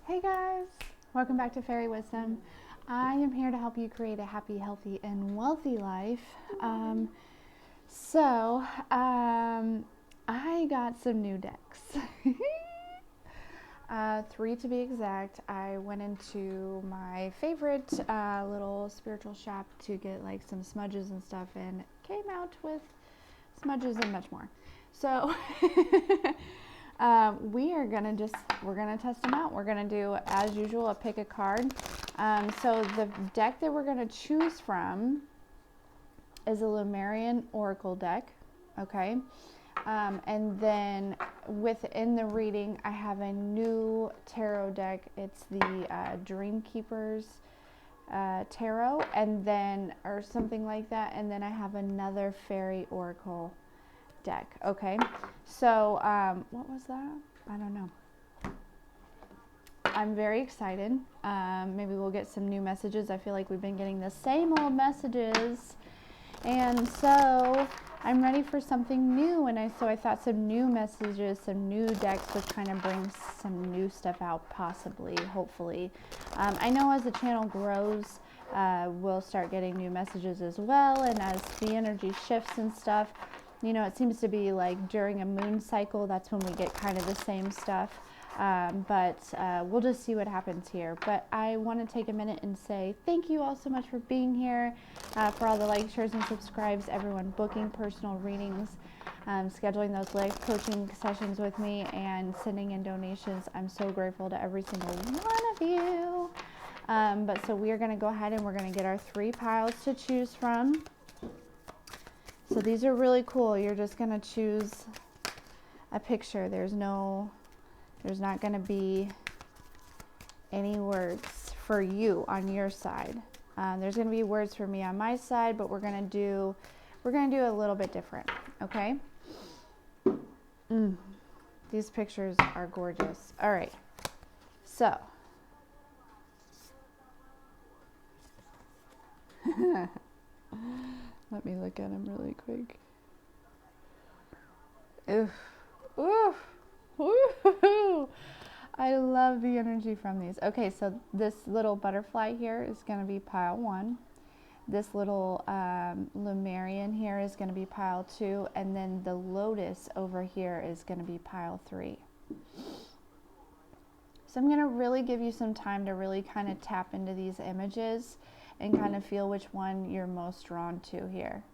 Hey guys, welcome back to Fairy Wisdom. I am here to help you create a happy, healthy, and wealthy life. I got some new decks. 3 to be exact. I went into my favorite little spiritual shop to get like some smudges and stuff, and came out with smudges and much more. So we're gonna test them out. We're gonna do, as usual, a pick a card. So the deck that we're gonna choose from is a Lemurian Oracle deck, okay? And then within the reading, I have a new tarot deck. It's the Dream Keepers tarot, and then, or something like that. And then I have another Fairy Oracle deck. Okay, so what was that? I don't know. I'm very excited. Maybe we'll get some new messages. I feel like we've been getting the same old messages, and so I'm ready for something new. And so I thought some new messages, some new decks would kind of bring some new stuff out, possibly, hopefully. I know as the channel grows, we'll start getting new messages as well, and as the energy shifts and stuff, you know, it seems to be like during a moon cycle, that's when we get kind of the same stuff. But we'll just see what happens here. But I want to take a minute and say thank you all so much for being here, for all the likes, shares, and subscribes, everyone booking personal readings, scheduling those live coaching sessions with me, and sending in donations. I'm so grateful to every single one of you. But so we are going to go ahead and we're going to get our 3 piles to choose from. So these are really cool. You're just going to choose a picture. There's not going to be any words for you on your side. There's going to be words for me on my side, but we're going to do a little bit different, okay? These pictures are gorgeous. All right. So let me look at them really quick. Oof. Oof. Woo-hoo-hoo. I love the energy from these. Okay, so this little butterfly here is going to be pile 1. This little Lemurian here is going to be pile 2. And then the lotus over here is going to be pile 3. So I'm going to really give you some time to really kind of tap into these images and kind of feel which one you're most drawn to here.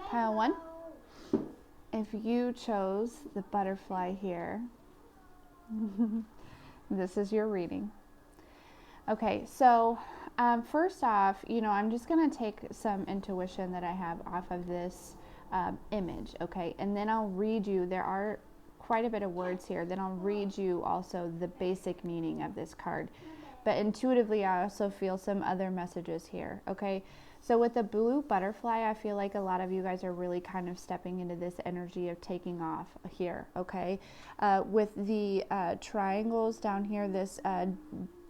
Pile 1. If you chose the butterfly here, this is your reading. Okay, so first off, you know, I'm just going to take some intuition that I have off of this image, okay? And then I'll read you, there are quite a bit of words here, then I'll read you also the basic meaning of this card. But intuitively, I also feel some other messages here, okay? So with the blue butterfly, I feel like a lot of you guys are really kind of stepping into this energy of taking off here, okay? With the triangles down here, this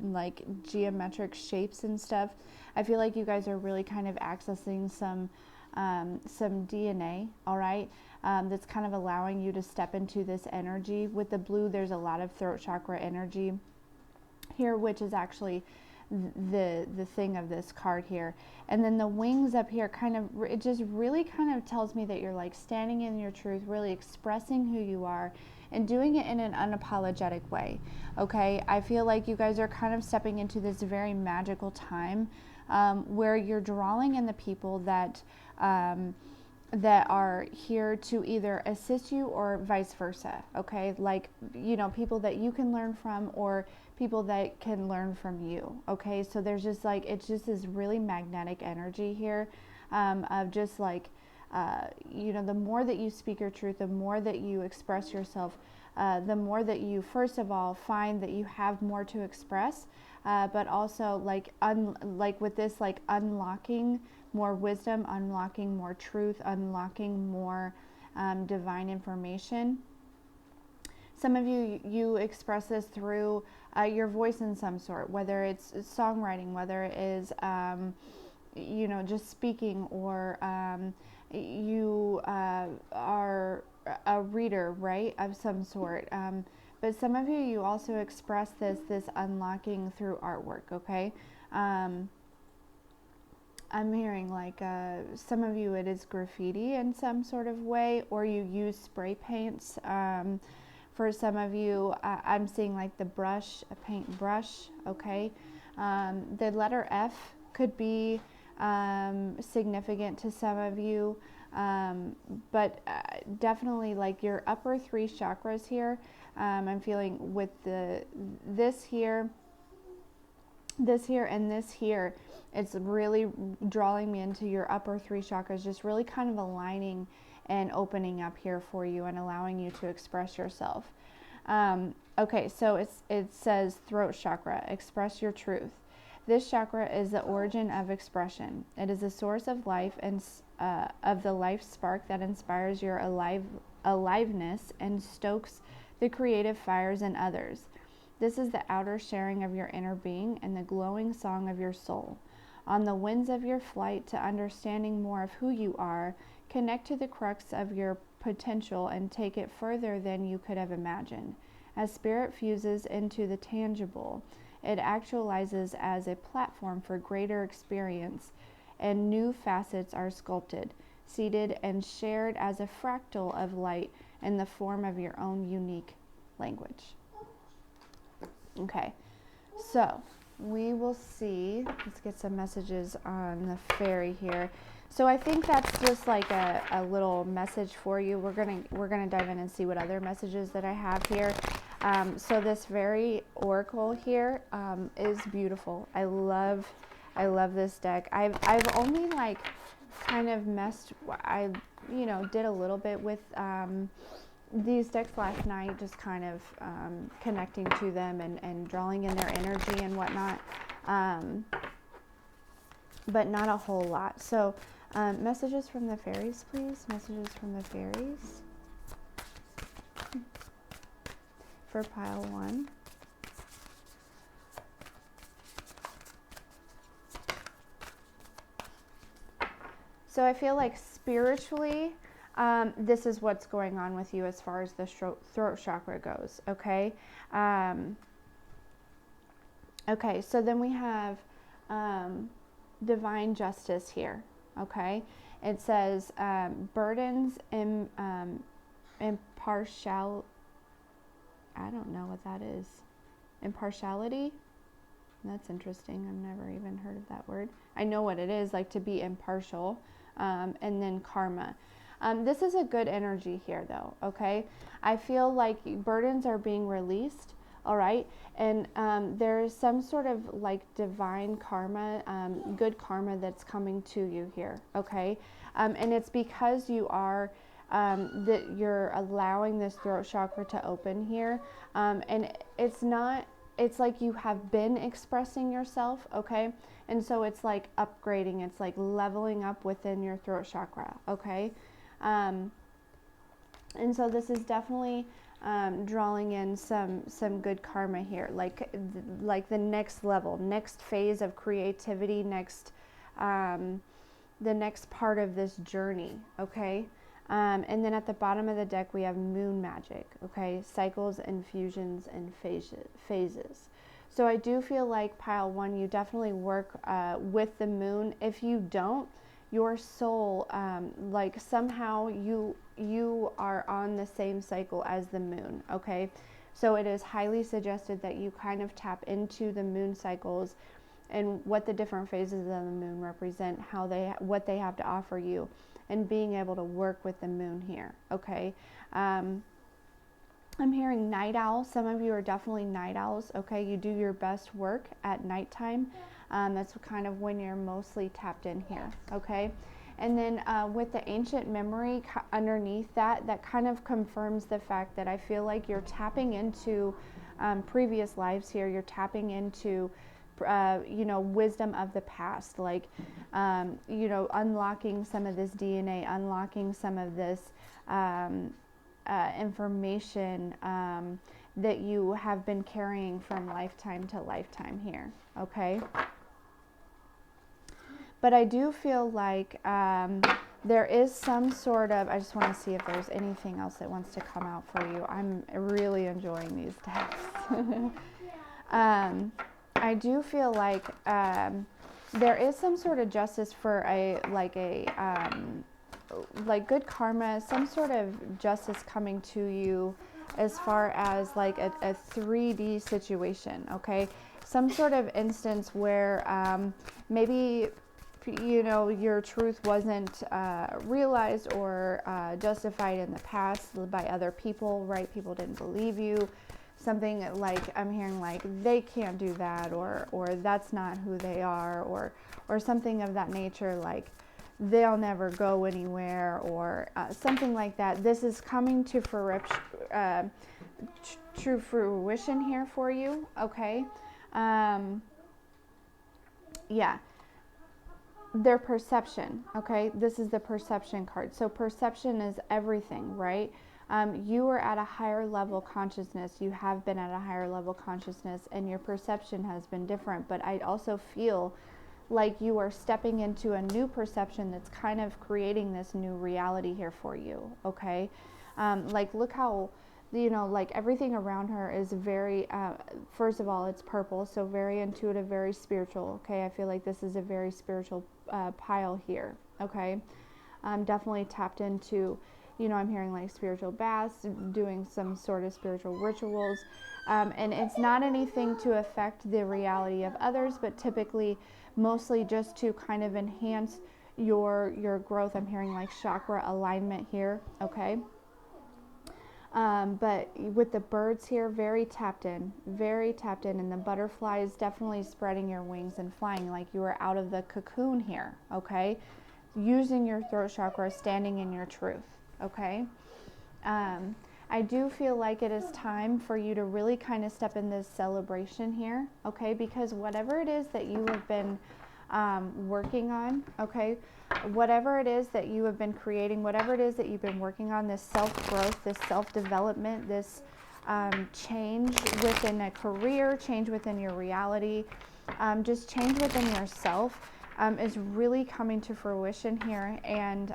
like geometric shapes and stuff, I feel like you guys are really kind of accessing some DNA, all right? That's kind of allowing you to step into this energy. With the blue, there's a lot of throat chakra energy here, which is actually the thing of this card here. And then the wings up here kind of, it just really kind of tells me that you're like standing in your truth, really expressing who you are and doing it in an unapologetic way, okay? I feel like you guys are kind of stepping into this very magical time where you're drawing in the people that that are here to either assist you or vice versa, okay? Like, you know, people that you can learn from or people that can learn from you, okay? So there's just like, it's just this really magnetic energy here, of just like, you know, the more that you speak your truth, the more that you express yourself, the more that you, first of all, find that you have more to express, but also like, like with this, like unlocking more wisdom, unlocking more truth, unlocking more divine information. Some of you express this through your voice in some sort, whether it's songwriting, whether it is, you know, just speaking, or you are a reader, right, of some sort. But some of you also express this unlocking through artwork, okay? I'm hearing like some of you, it is graffiti in some sort of way, or you use spray paints. For some of you, I'm seeing like the brush, a paint brush, okay? The letter F could be significant to some of you, but definitely like your upper 3 chakras here. I'm feeling with this here, and this here, it's really drawing me into your upper 3 chakras, just really kind of aligning and opening up here for you and allowing you to express yourself. Okay, so it says throat chakra, express your truth. This chakra is the origin of expression. It is the source of life and of the life spark that inspires your aliveness and stokes the creative fires in others. This is the outer sharing of your inner being and the glowing song of your soul. On the winds of your flight to understanding more of who you are, connect to the crux of your potential and take it further than you could have imagined. As spirit fuses into the tangible, it actualizes as a platform for greater experience, and new facets are sculpted, seated, and shared as a fractal of light in the form of your own unique language. Okay, so we will see. Let's get some messages on the fairy here. So I think that's just like a little message for you. We're gonna dive in and see what other messages that I have here. So this fairy oracle here is beautiful. I love this deck. I've only like kind of did a little bit with these decks last night, just kind of connecting to them and drawing in their energy and whatnot, but not a whole lot. So messages from the fairies, please. Messages from the fairies for pile 1. So I feel like spiritually, this is what's going on with you as far as the throat chakra goes, okay? Okay, so then we have divine justice here, okay? It says burdens and impartial. I don't know what that is. Impartiality? That's interesting. I've never even heard of that word. I know what it is, like to be impartial. And then karma. This is a good energy here though, okay? I feel like burdens are being released, all right? And there's some sort of like divine karma, good karma that's coming to you here, okay? And it's because you are, that you're allowing this throat chakra to open here. And it's like you have been expressing yourself, okay? And so it's like upgrading, it's like leveling up within your throat chakra, okay? And so this is definitely drawing in some good karma here, like the next level, next phase of creativity, the next part of this journey, okay? And then at the bottom of the deck we have moon magic, okay? Cycles and fusions and phases. So I do feel like pile 1, you definitely work with the moon. If you don't, your soul, like somehow you are on the same cycle as the moon, okay? So it is highly suggested that you kind of tap into the moon cycles and what the different phases of the moon represent, what they have to offer you, and being able to work with the moon here, okay? I'm hearing night owl. Some of you are definitely night owls, okay? You do your best work at nighttime. That's kind of when you're mostly tapped in here, okay? And then with the ancient memory underneath that, that kind of confirms the fact that I feel like you're tapping into previous lives here. You're tapping into, you know, wisdom of the past, like, you know, unlocking some of this DNA, unlocking some of this information that you have been carrying from lifetime to lifetime here, okay? But I do feel like there is some sort of, I just want to see if there's anything else that wants to come out for you. I'm really enjoying these texts. I do feel like there is some sort of justice for like good karma, some sort of justice coming to you as far as like a 3D situation, okay? Some sort of instance where maybe, you know, your truth wasn't realized or justified in the past by other people, right? People didn't believe you. Something like, I'm hearing like, they can't do that, or that's not who they are, or something of that nature, like they'll never go anywhere, or something like that. This is coming to true fruition here for you, okay? Yeah. Their perception, okay? This is the perception card. So perception is everything, right? You are at a higher level consciousness. You have been at a higher level consciousness, and your perception has been different. But I also feel like you are stepping into a new perception that's kind of creating this new reality here for you, okay? Like, look how, you know, like everything around her is very, first of all, it's purple, so very intuitive, very spiritual, okay? I feel like this is a very spiritual pile here, okay? I'm definitely tapped into, you know, I'm hearing like spiritual baths, doing some sort of spiritual rituals, and it's not anything to affect the reality of others, but typically, mostly just to kind of enhance your growth. I'm hearing like chakra alignment here, okay? But with the birds here, very tapped in, and the butterflies definitely spreading your wings and flying, like you are out of the cocoon here, okay? Using your throat chakra, standing in your truth, okay? I do feel like it is time for you to really kind of step in this celebration here, okay? Because whatever it is that you have been working on, okay? Whatever it is that you have been creating, whatever it is that you've been working on, this self-growth, this self-development, this change within a career, change within your reality, just change within yourself is really coming to fruition here. And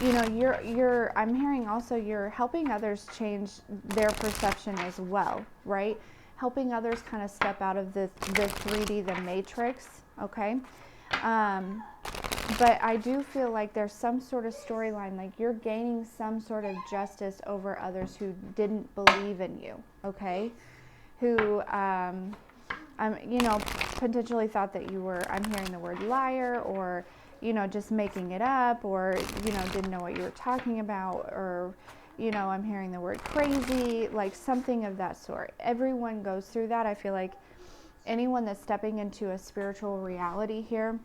you know, I'm hearing also you're helping others change their perception as well, right? Helping others kind of step out of the 3D, the matrix, okay? But I do feel like there's some sort of storyline, like you're gaining some sort of justice over others who didn't believe in you, okay? Who, you know, potentially thought that you were, I'm hearing the word liar, or, you know, just making it up, or, you know, didn't know what you were talking about, or, you know, I'm hearing the word crazy, like something of that sort. Everyone goes through that. I feel like anyone that's stepping into a spiritual reality here,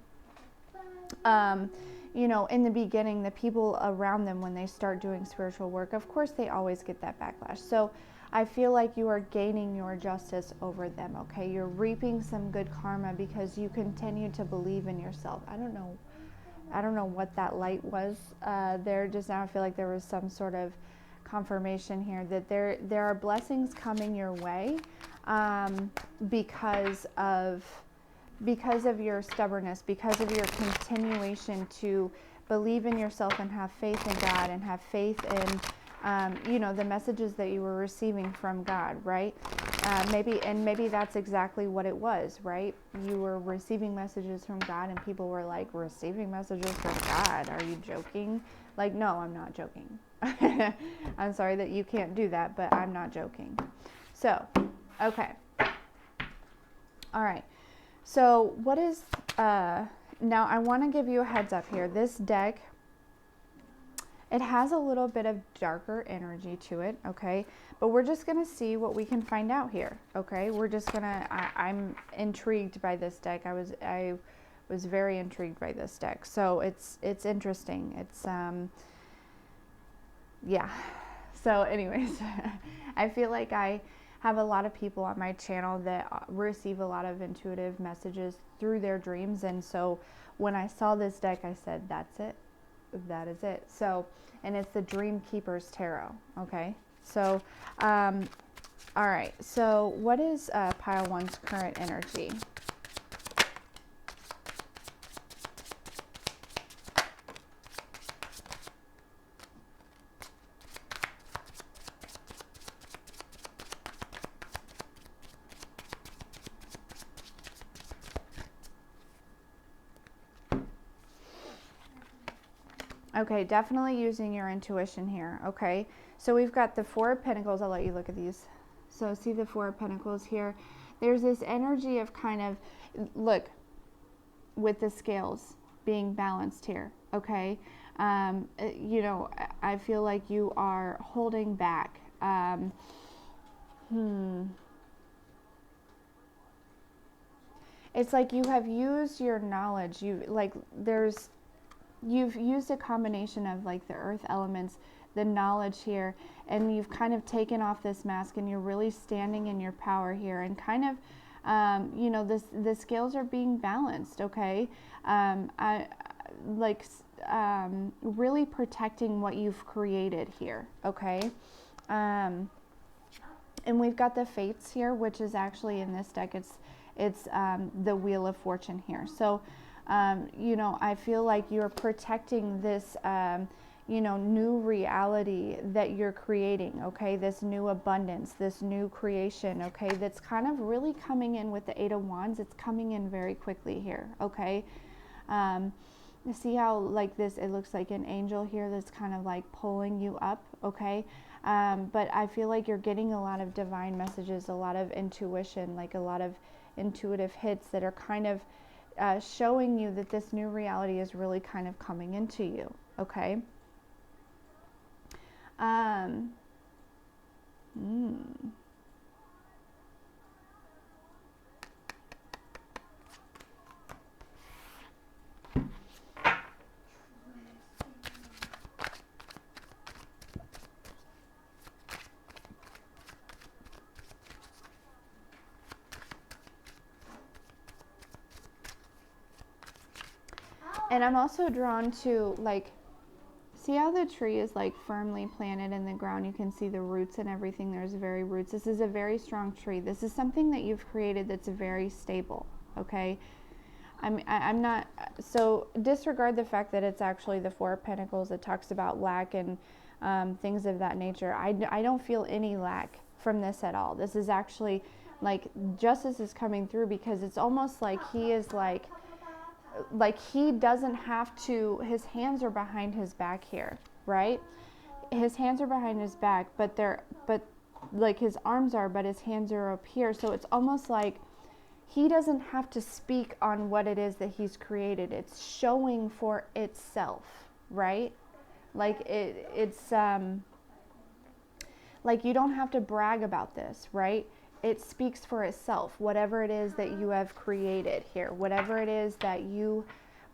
you know, in the beginning, the people around them, when they start doing spiritual work, of course, they always get that backlash. So I feel like you are gaining your justice over them, okay? You're reaping some good karma because you continue to believe in yourself. I don't know what that light was there just now. I feel like there was some sort of confirmation here that there are blessings coming your way because of your stubbornness, because of your continuation to believe in yourself and have faith in God, and have faith in you know, the messages that you were receiving from God, right? Maybe that's exactly what it was, right? You were receiving messages from God, and people were like, receiving messages from God? Are you joking? Like, no, I'm not joking. I'm sorry that you can't do that, but I'm not joking. So, okay. All right. So what is, now I want to give you a heads up here. This deck, it has a little bit of darker energy to it, okay? But we're just going to see what we can find out here, okay? We're just going to, I'm intrigued by this deck. I was very intrigued by this deck. So it's interesting. It's, yeah. So anyways, I feel like I have a lot of people on my channel that receive a lot of intuitive messages through their dreams. And so when I saw this deck, I said, that's it. That is it. So, and it's the Dream Keeper's Tarot. Okay. So, all right. So what is pile one's current energy? Okay, definitely using your intuition here, okay? So we've got the Four of Pentacles. I'll let you look at these. So see the Four of Pentacles here. There's this energy of kind of, look, with the scales being balanced here, okay? You know, I feel like you are holding back. It's like you have used your knowledge. You've used a combination of like the earth elements, the knowledge here, and you've kind of taken off this mask and you're really standing in your power here, and kind of, you know, the scales are being balanced, okay? Really protecting what you've created here, okay? And we've got the Fates here, which is actually in this deck, it's the Wheel of Fortune here. So, you know, I feel like you're protecting this, you know, new reality that you're creating, okay? This new abundance, this new creation, okay? That's kind of really coming in with the Eight of Wands. It's coming in very quickly here, okay? See how like this, it looks like an angel here that's kind of like pulling you up, okay? But I feel like you're getting a lot of divine messages, a lot of intuition, like a lot of intuitive hits that are kind of showing you that this new reality is really kind of coming into you, okay? And I'm also drawn to, like, see how the tree is like firmly planted in the ground? You can see the roots and everything. There's very roots. This is a very strong tree. This is something that you've created that's very stable, okay? I'm not, so disregard the fact that it's actually the Four of Pentacles that talks about lack and things of that nature. I don't feel any lack from this at all. This is actually like justice is coming through, because it's almost like he is like he doesn't have to, his hands are behind his back here, right? His hands are behind his back, but like his arms are, but his hands are up here. So it's almost like he doesn't have to speak on what it is that he's created. It's showing for itself, right? Like it's like you don't have to brag about this, right? It speaks for itself, whatever it is that you have created here, whatever it is that you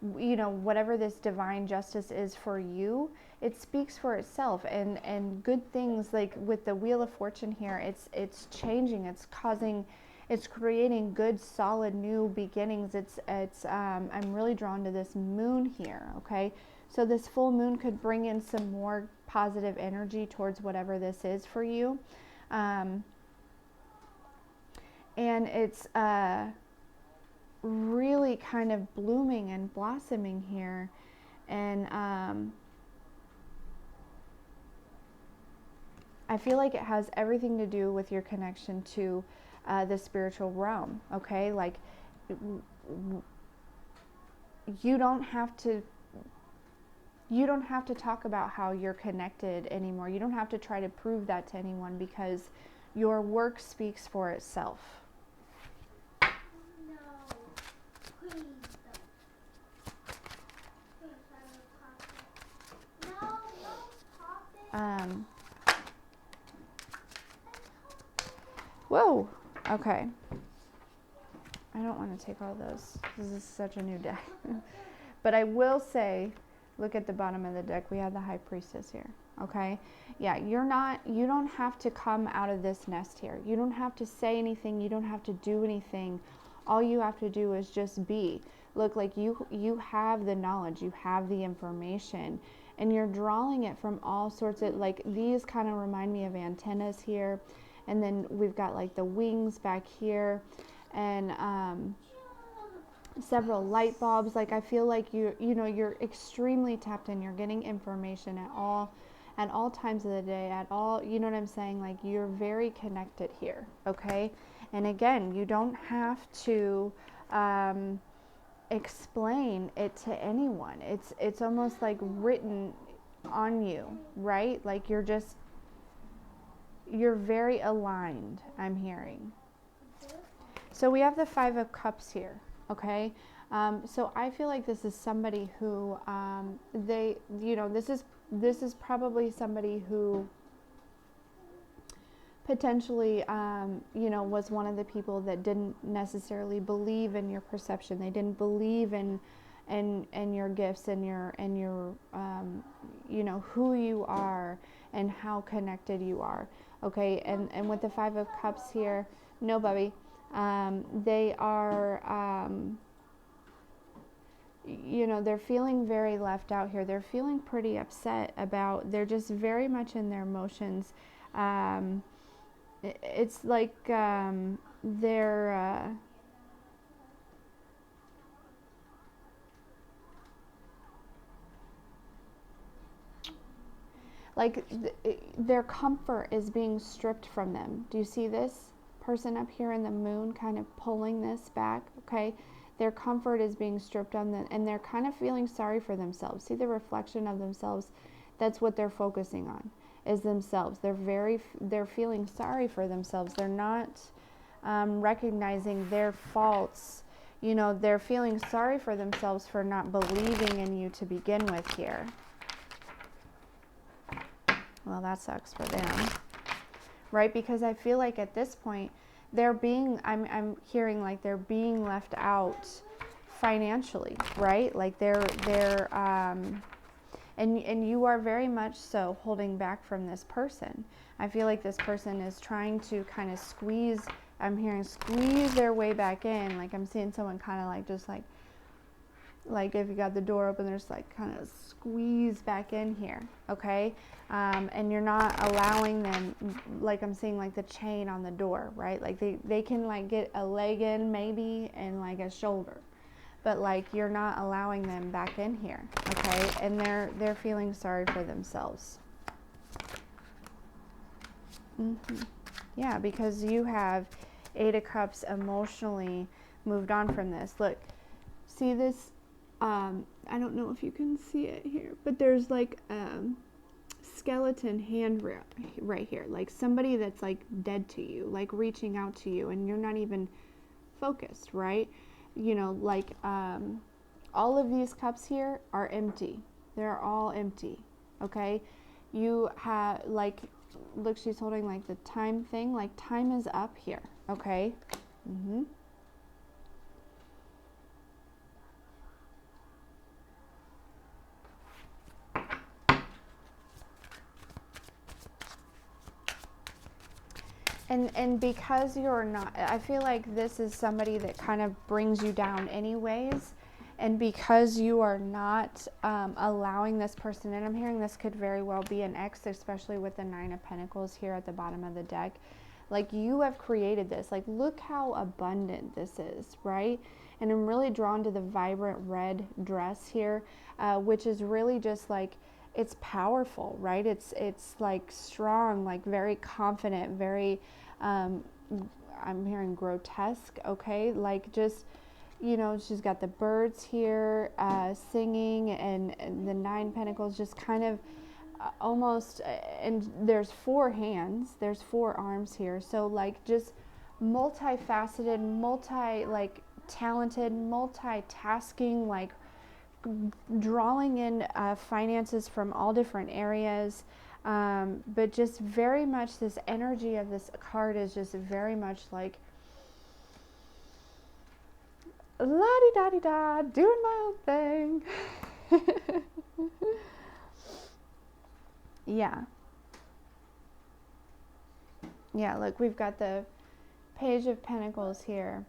know, whatever this divine justice is for you, it speaks for itself. And good things, like with the Wheel of Fortune here, it's changing, it's creating good, solid, new beginnings. I'm really drawn to this moon here, okay? So this full moon could bring in some more positive energy towards whatever this is for you. And it's really kind of blooming and blossoming here. And I feel like it has everything to do with your connection to the spiritual realm, okay? Like, you don't have to talk about how you're connected anymore. You don't have to try to prove that to anyone, because your work speaks for itself. Whoa. Okay. I don't want to take all those. This is such a new deck. But I will say, look at the bottom of the deck. We have the High Priestess here. Okay. Yeah, you don't have to come out of this nest here. You don't have to say anything. You don't have to do anything. All you have to do is just be. Look, like you have the knowledge, you have the information, and you're drawing it from all sorts of, like, these kind of remind me of antennas here. And then we've got like the wings back here, and several light bulbs. Like, I feel like you're extremely tapped in. You're getting information at all times of the day, at all, you know what I'm saying? Like, you're very connected here, okay? And again, you don't have to explain it to anyone. It's almost like written on you, right? Like, you're very aligned, I'm hearing. So we have the Five of Cups here, okay? So I feel like this is somebody who, this is probably somebody who potentially, was one of the people that didn't necessarily believe in your perception. They didn't believe in your gifts and your who you are and how connected you are. Okay, and with the Five of Cups here, no, Bubby, they are, they're feeling very left out here. They're feeling pretty upset about, they're just very much in their emotions. It's like they're like their comfort is being stripped from them. Do you see this person up here in the moon kind of pulling this back? Okay, their comfort is being stripped on them, and they're kind of feeling sorry for themselves. See the reflection of themselves? That's what they're focusing on, is themselves. They're feeling sorry for themselves. They're not recognizing their faults. They're feeling sorry for themselves for not believing in you to begin with here. Well, that sucks for them, right? Because I feel like at this point, I'm hearing like they're being left out financially, right? Like they're and you are very much so holding back from this person. I feel like this person is trying to kind of squeeze their way back in. Like, I'm seeing someone kind of like just like if you got the door open, there's like kind of squeeze back in here, okay? And you're not allowing them, like I'm seeing like the chain on the door, right? Like they can like get a leg in maybe and like a shoulder, but like you're not allowing them back in here, okay? And they're feeling sorry for themselves. Yeah, because you have Eight of Cups emotionally moved on from this. Look, see this? I don't know if you can see it here, but there's like skeleton hand right here, like somebody that's like dead to you, like reaching out to you, and you're not even focused, right? Like all of these cups here are empty. They're all empty, okay? You have, like, look, she's holding like the time thing, like time is up here, okay? And because you're not, I feel like this is somebody that kind of brings you down anyways. And because you are not allowing this person, and I'm hearing this could very well be an ex, especially with the Nine of Pentacles here at the bottom of the deck. Like, you have created this. Like, look how abundant this is, right? And I'm really drawn to the vibrant red dress here, which is really just like, it's powerful, right? It's like strong, like very confident, very, I'm hearing grotesque, okay? Like, just, she's got the birds here singing, and the Nine Pentacles just kind of almost, and there's 4 hands, there's 4 arms here. So like just multifaceted, like talented, multitasking, like drawing in finances from all different areas. But just very much this energy of this card is just very much like la-di-da-di-da, doing my own thing. Yeah. Yeah, look, we've got the Page of Pentacles here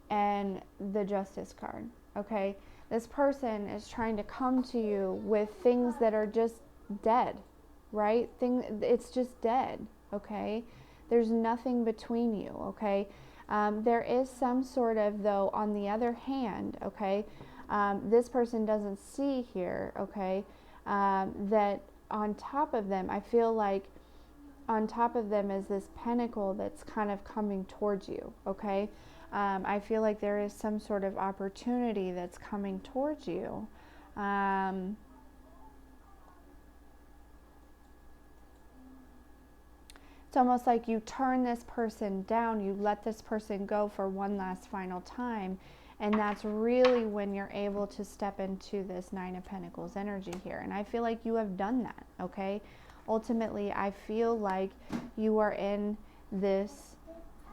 and the Justice card, okay? This person is trying to come to you with things that are just dead, right? It's just dead, okay? There's nothing between you, okay? There is some sort of, though, on the other hand, okay, this person doesn't see here, okay, that on top of them, I feel like on top of them is this pentacle that's kind of coming towards you, okay? I feel like there is some sort of opportunity that's coming towards you. It's almost like you turn this person down, you let this person go for one last final time, and that's really when you're able to step into this Nine of Pentacles energy here. And I feel like you have done that, okay? Ultimately, I feel like you are in this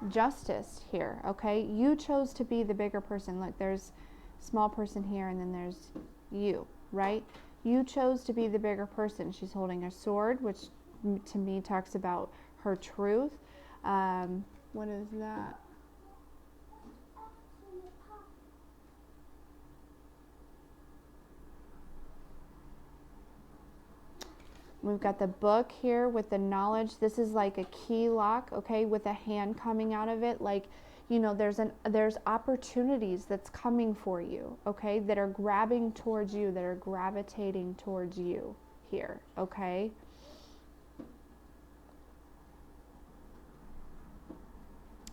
justice here, okay? You chose to be the bigger person. Look, there's small person here, and then there's you, right? You chose to be the bigger person. She's holding a sword, which to me talks about her truth. What is that? We've got the book here with the knowledge. This is like a key lock, okay, with a hand coming out of it. Like, you know, there's opportunities that's coming for you, okay, that are grabbing towards you, that are gravitating towards you here, okay?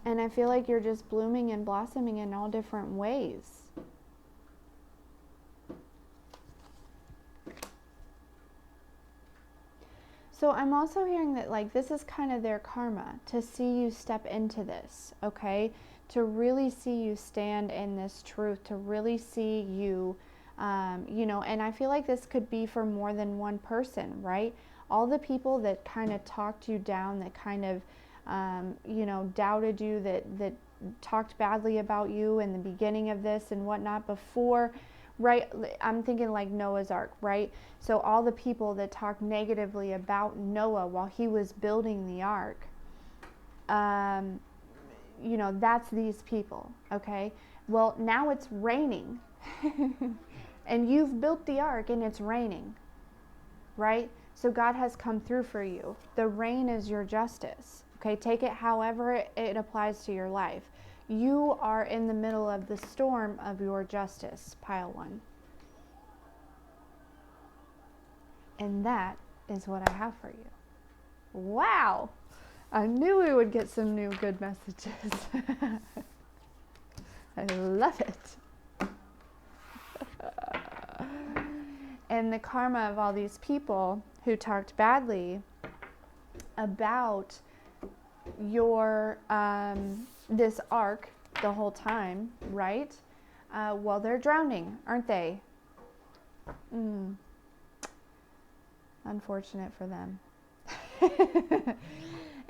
And I feel like you're just blooming and blossoming in all different ways. So I'm also hearing that, like, this is kind of their karma to see you step into this, okay? To really see you stand in this truth, to really see you, you know, and I feel like this could be for more than one person, right? All the people that kind of talked you down, that kind of, you know, doubted you, that talked badly about you in the beginning of this and whatnot before, right? I'm thinking like Noah's Ark, right? So all the people that talked negatively about Noah while he was building the ark, you know, that's these people, okay? Well, now it's raining and you've built the ark and it's raining, right? So God has come through for you. The rain is your justice, okay? Take it however it applies to your life. You are in the middle of the storm of your justice, pile one. And that is what I have for you. Wow! I knew we would get some new good messages. I love it. And the karma of all these people who talked badly about your this ark the whole time, right? Well, they're drowning, aren't they? Unfortunate for them.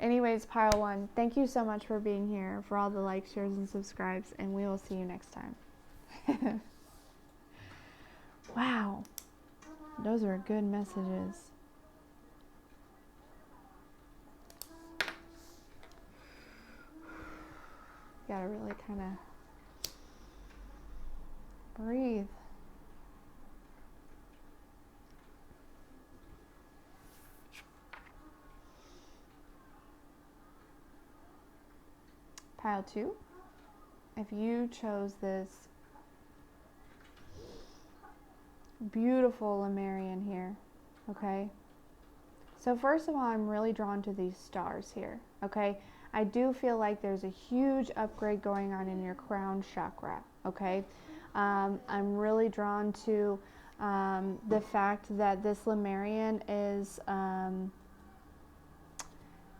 Anyways, pile one, thank you so much for being here, for all the likes, shares, and subscribes, and we will see you next time. Wow, those are good messages. Gotta really kind of breathe. Pile two, if you chose this beautiful Lemurian here, okay? So first of all, I'm really drawn to these stars here, okay? I do feel like there's a huge upgrade going on in your crown chakra, okay? I'm really drawn to the fact that this Lemurian is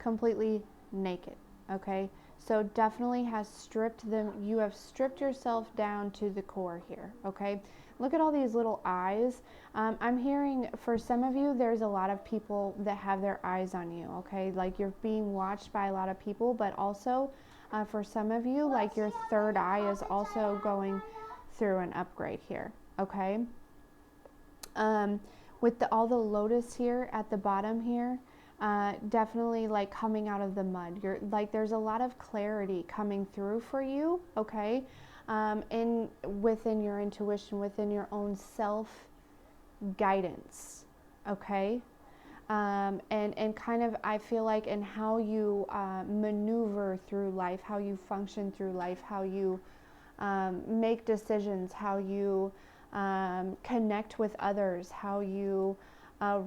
completely naked, okay? So definitely has stripped them, you have stripped yourself down to the core here, okay? Look at all these little eyes. I'm hearing for some of you, there's a lot of people that have their eyes on you, okay? Like you're being watched by a lot of people, but also for some of you, like your third eye is also going through an upgrade here, okay? With all the lotus here at the bottom here, definitely like coming out of the mud. You're like, there's a lot of clarity coming through for you, okay? Within your intuition, within your own self guidance, okay? And kind of, I feel like in how you maneuver through life, how you function through life, how you make decisions, how you connect with others, how you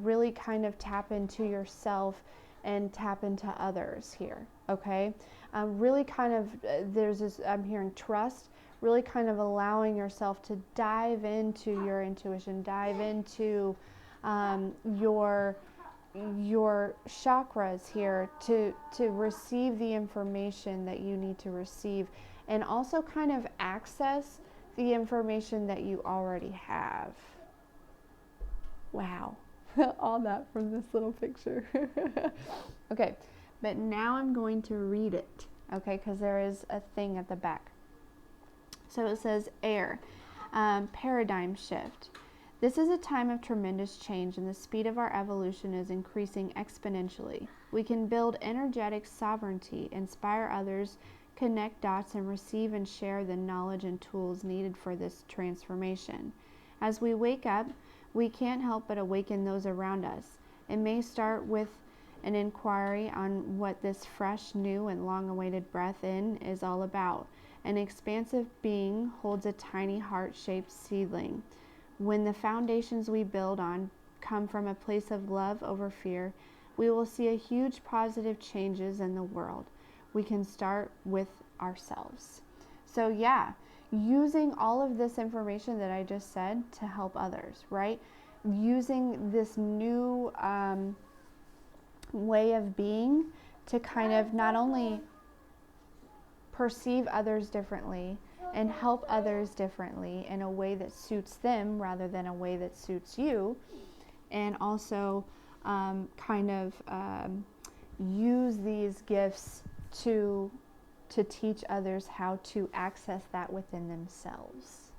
really kind of tap into yourself and tap into others here, okay? Really kind of, there's this, I'm hearing trust, really kind of allowing yourself to dive into your intuition, dive into your chakras here to receive the information that you need to receive, and also kind of access the information that you already have. Wow. All that from this little picture. Okay, but now I'm going to read it, okay, because there is a thing at the back. So it says air, paradigm shift. This is a time of tremendous change, and the speed of our evolution is increasing exponentially. We can build energetic sovereignty, inspire others, connect dots, and receive and share the knowledge and tools needed for this transformation. As we wake up, we can't help but awaken those around us. It may start with an inquiry on what this fresh, new, and long-awaited breath in is all about. An expansive being holds a tiny heart-shaped seedling. When the foundations we build on come from a place of love over fear, we will see a huge positive changes in the world. We can start with ourselves. So yeah, using all of this information that I just said to help others, right? Using this new way of being to kind of not only perceive others differently and help others differently in a way that suits them rather than a way that suits you, and also use these gifts to teach others how to access that within themselves.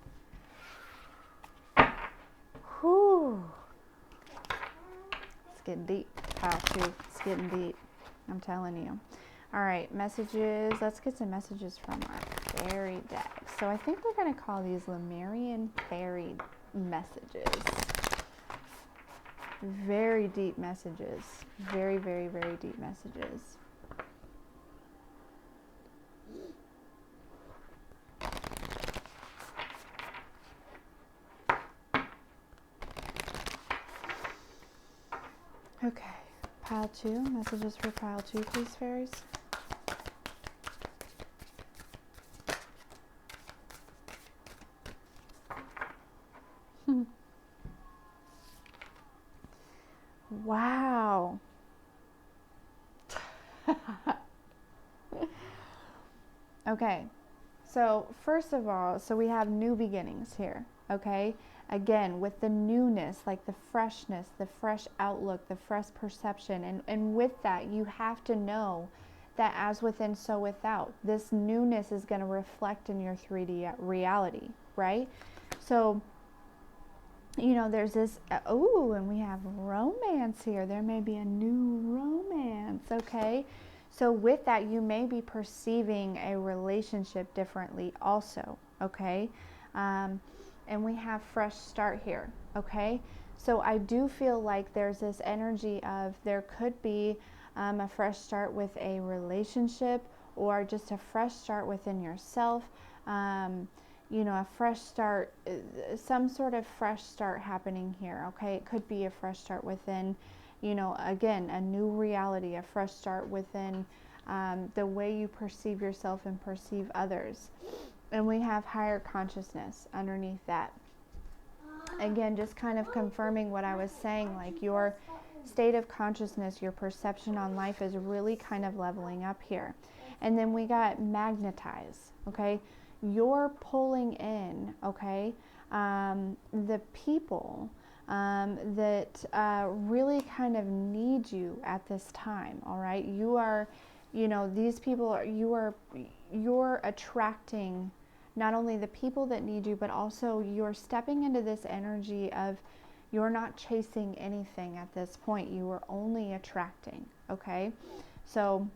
Whew. It's getting deep, pile two. It's getting deep. I'm telling you. All right, messages. Let's get some messages from our fairy deck. So I think we're going to call these Lemurian fairy messages. Very deep messages. Very, very, very deep messages. Okay, pile two. Messages for pile two, please, fairies. Wow. Okay, so first of all, so we have new beginnings here, okay? Again, with the newness, like the freshness, the fresh outlook, the fresh perception, and with that, you have to know that as within, so without. This newness is going to reflect in your 3D reality, right? So, you know, there's this, and we have romance here. There may be a new romance, okay? So with that, you may be perceiving a relationship differently also, okay? And we have fresh start here, okay? So I do feel like there's this energy of there could be a fresh start with a relationship, or just a fresh start within yourself. You know, a fresh start, some sort of fresh start happening here, okay? It could be a fresh start within, you know, again, a new reality, a fresh start within the way you perceive yourself and perceive others. And we have higher consciousness underneath that. Again, just kind of confirming what I was saying, like your state of consciousness, your perception on life is really kind of leveling up here. And then we got magnetize, okay? You're pulling in, okay, the people that really kind of need you at this time. All right, you are, you know, these people are, you're attracting not only the people that need you, but also you're stepping into this energy of you're not chasing anything at this point. You are only attracting. Okay, so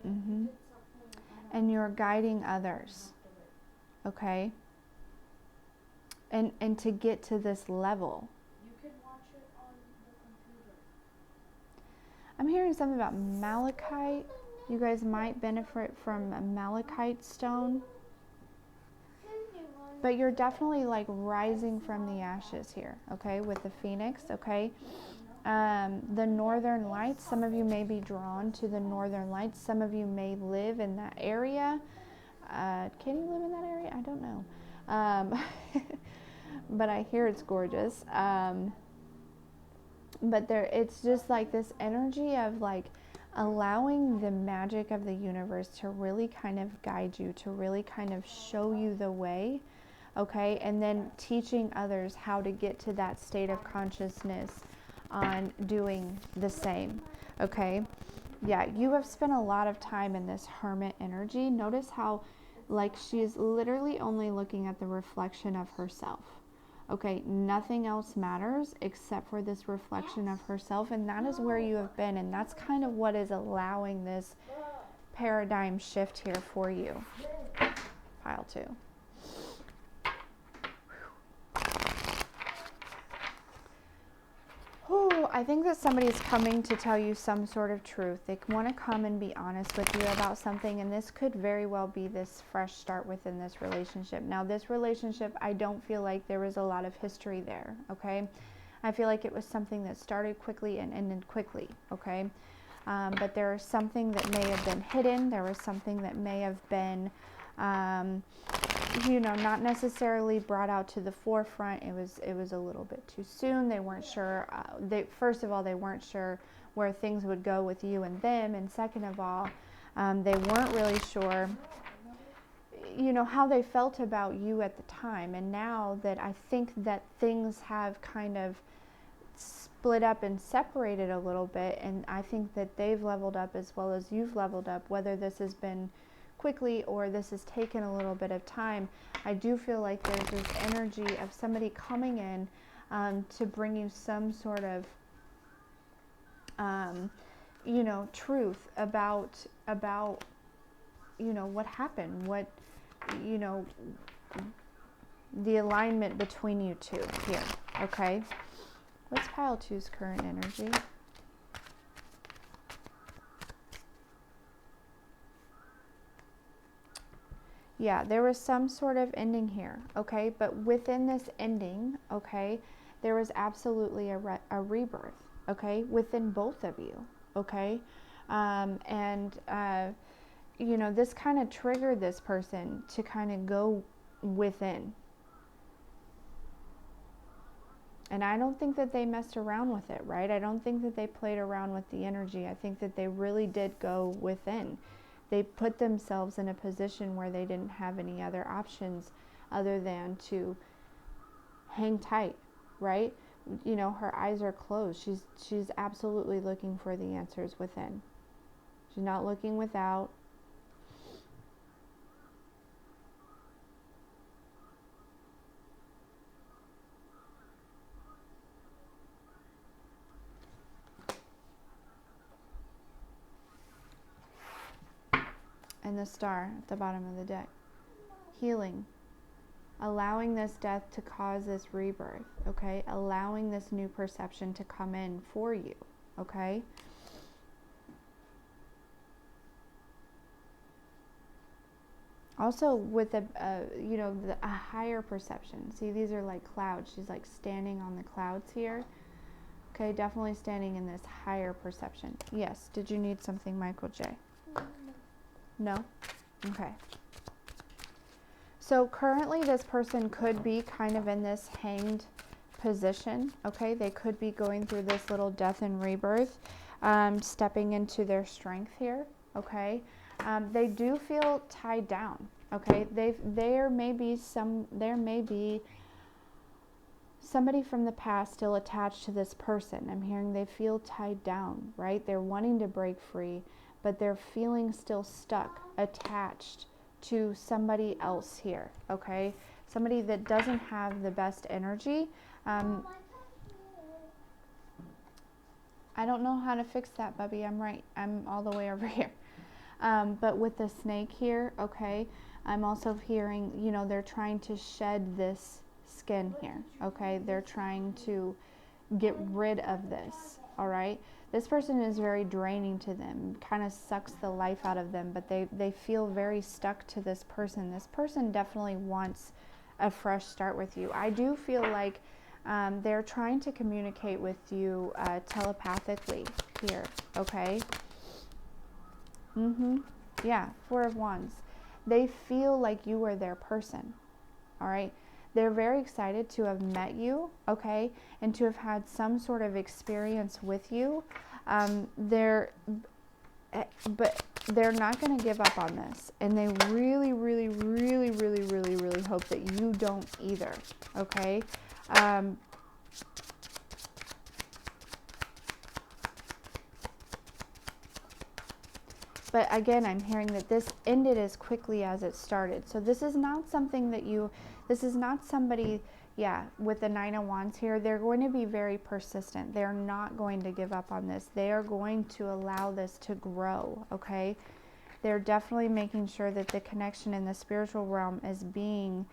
and you're guiding others. Okay, and to get to this level. You can watch it on the computer. I'm hearing something about malachite. You guys might benefit from a malachite stone. But you're definitely like rising from the ashes here, okay, with the phoenix, okay? The northern lights, some of you may be drawn to the northern lights. Some of you may live in that area. Can you live in that area? I don't know. But I hear it's gorgeous. But it's just like this energy of like allowing the magic of the universe to really kind of guide you, to really kind of show you the way. Okay, and then teaching others how to get to that state of consciousness on doing the same. Okay, yeah, you have spent a lot of time in this hermit energy. Notice how like she's literally only looking at the reflection of herself. Okay, nothing else matters except for this reflection of herself, and that is where you have been, and that's kind of what is allowing this paradigm shift here for you. Pile 2. I think that somebody's coming to tell you some sort of truth. They want to come and be honest with you about something, and this could very well be this fresh start within this relationship. Now, this relationship, I don't feel like there was a lot of history there, okay? I feel like it was something that started quickly and ended quickly, okay? But there is something that may have been hidden. There was something that may have been you know, not necessarily brought out to the forefront. It was a little bit too soon. They weren't sure. First of all, they weren't sure where things would go with you and them, and second of all, they weren't really sure, you know, how they felt about you at the time. And now that I think that things have kind of split up and separated a little bit, and I think that they've leveled up as well as you've leveled up, whether this has been quickly or this has taken a little bit of time, I do feel like there's this energy of somebody coming in to bring you some sort of you know, truth about you know, what happened, what, you know, the alignment between you two here. Okay, what's pile 2's current energy? Yeah, there was some sort of ending here, okay? But within this ending, okay, there was absolutely a rebirth, okay, within both of you, okay? You know, this kind of triggered this person to kind of go within. And I don't think that they messed around with it, right? I don't think that they played around with the energy. I think that they really did go within. They put themselves in a position where they didn't have any other options other than to hang tight, right? You know, her eyes are closed. She's absolutely looking for the answers within. She's not looking without. And the star at the bottom of the deck. Healing. Allowing this death to cause this rebirth, okay? Allowing this new perception to come in for you, okay? Also with a higher perception. See, these are like clouds. She's like standing on the clouds here. Okay, definitely standing in this higher perception. Yes, did you need something, Michael J? No? Okay. So currently this person could be kind of in this hanged position, okay? They could be going through this little death and rebirth, stepping into their strength here, okay? They do feel tied down, Okay, there may be somebody from the past still attached to this person. I'm hearing they feel tied down, right? They're wanting to break free, but they're feeling still stuck, attached to somebody else here, okay? Somebody that doesn't have the best energy. I don't know how to fix that, Bubby. I'm all the way over here. But with the snake here, okay, I'm also hearing, you know, they're trying to shed this skin here, okay? They're trying to get rid of this, all right? This person is very draining to them, kind of sucks the life out of them, but they feel very stuck to this person. This person definitely wants a fresh start with you. I do feel like they're trying to communicate with you telepathically here, okay? Yeah, Four of Wands. They feel like you are their person, all right? They're very excited to have met you, okay, and to have had some sort of experience with you. But they're not going to give up on this, and they really, really, really, really, really, really hope that you don't either, okay? But again, I'm hearing that this ended as quickly as it started. So this is not something that this is not somebody, yeah, with the Nine of Wands here, they're going to be very persistent. They're not going to give up on this. They are going to allow this to grow, okay? They're definitely making sure that the connection in the spiritual realm is being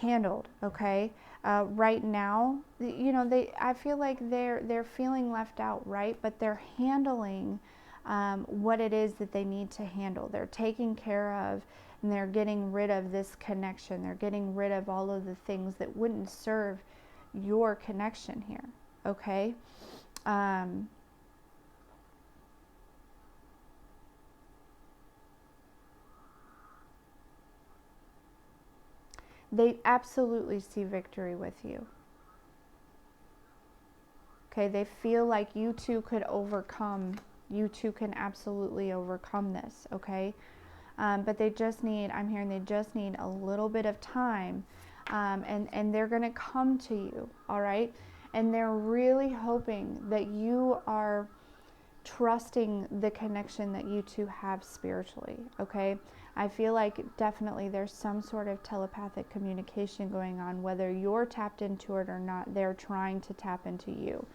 handled, okay? Right now, you know, I feel like they're feeling left out, right? But they're handling what it is that they need to handle. They're taking care of, and they're getting rid of this connection. They're getting rid of all of the things that wouldn't serve your connection here, okay? They absolutely see victory with you. Okay, they feel like you two could overcome, you two can absolutely overcome this, okay? But they just need, I'm hearing they just need a little bit of time, and they're going to come to you, all right? And they're really hoping that you are trusting the connection that you two have spiritually, okay? I feel like definitely there's some sort of telepathic communication going on, whether you're tapped into it or not. They're trying to tap into you.